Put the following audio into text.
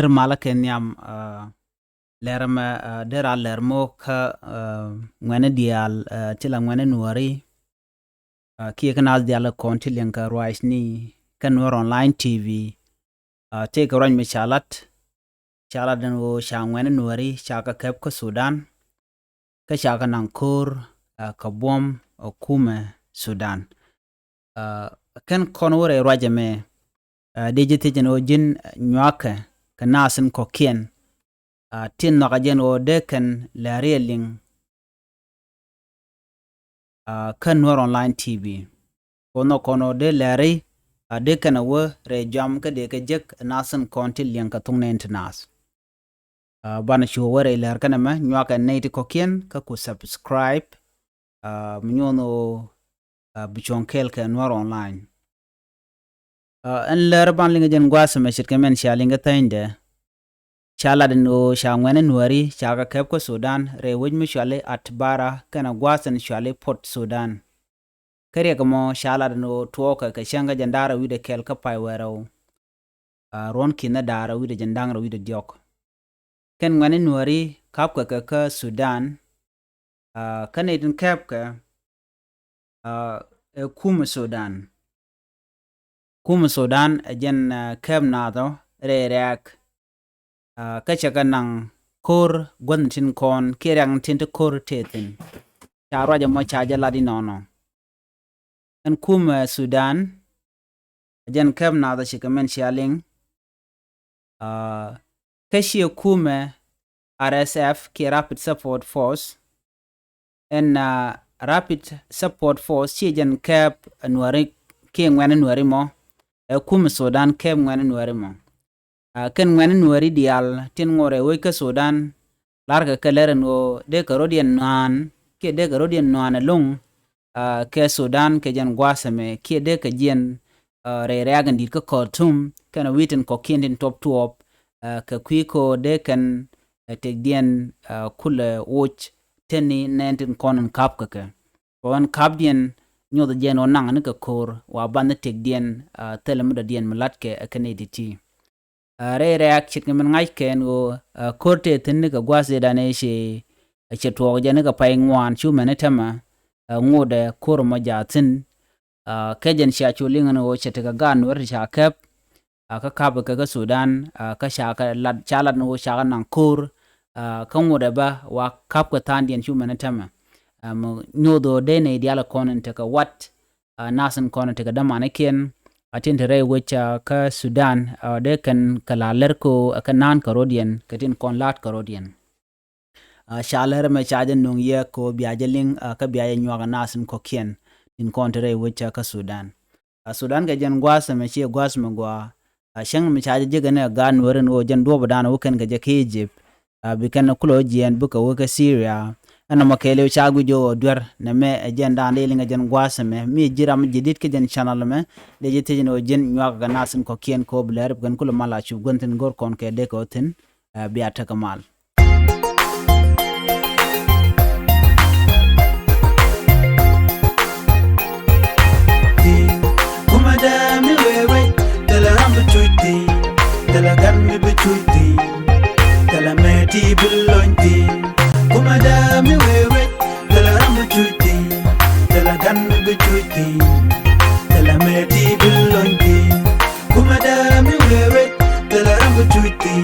nir malaken yam lerma dera lermo ka ngwane dial tila ngwane nuari kia kanal dial konti lenka ruais ni kanwar online TV take rany me chalat den wo sha ngwane nuari shaka kep ko Sudan ka shaka nankor ka bom okume Sudan kan konwore rajame digiti jeno jin nywake kanasin kokien tin nakajen o deken larieling kanwar online TV kono de lari deken awe re jam ka de ka jek nasin konti liang ka tungne internas bana shu wore lar kana ma nywaka neiti kokien ka ku subscribe mnyono bichonkel ka nwar online en lar ban linga jen gwasa me shit kemen shalinga tainde shala no shangwene nuari shaga kep ko Sudan re wujmu shale atbara kana gwasan shale Port Sudan kare kamo shala no tuoka ka shanga jandara wide kel ka pai wero ron kina dara wide jandanga wide diok ken ngwane nuari kap ka Sudan kana idin kep ka kum Sudan jen kep nado re reak ka chaka nang kor gwantin kon kirang tinta kor tetin charo ja mo chaja ladi nono en kum Sudan jen kep nado shikamen shaling kashi kume RSF ki Rapid Support Force en Rapid Support Force chi jen kep nuari ki ngwane nuari mo kum Sudan kep ngwane nuari mo ken ngwane nuari dial tin ngore we ka Sudan larga kelere no de karodian nan ke de karodian nan lung ke Sudan ke jan gwasame ke de ka jen re reagan dit ka Khartoum kana witen ko kindin top ka kwiko de kan tegdien kule woch teni nentin konon kap ka kon kapdien nyodo jen onang ne ka kor wa ban tegdien telemuda dien malatke kanediti re reak chit men ngai ken go korte tinne ka gwase dane she chetwo jane ka pai ngwan chu menetama ngode kor mo jatin kejen sha chulinga no chete ka gan wer sha kep ka kab ka Sudan ka sha ka lad chalat no sha nan kur ka ngode ba wa kap ka tandien chu menetama mo nyodo de ne diala konen te ka wat nasan konen te ka damane ken atin tere wecha ka Sudan de kan kalaler ko kanan karodian katin kon lat karodian shaler me chajen nung ye ko biajeling ka biaje nywaga nasin ko kien in kon tere wecha ka Sudan Sudan ga jen gwasa me chi gwas me gwa shang me chaje jegane gan woren o jen do badana wuken ga je Egypt bikan kulo jien buka wuka Syria ana makele chagu jo dwer na me agenda ndelinga jen gwasa me mi jiram jidit ke jen channel me de jete no jen nyaga ga nasin ko kien ko bler gan kula mala chu gonten gor kon ke de ko tin biata kamal kuma da mi wewe dala rambu chuti dala gan mi bichuti dala meti bulonti kuma da mi wewe dala rambu chuti dala gan mi bichuti dala meti bulonti kuma da mi wewe dala rambu chuti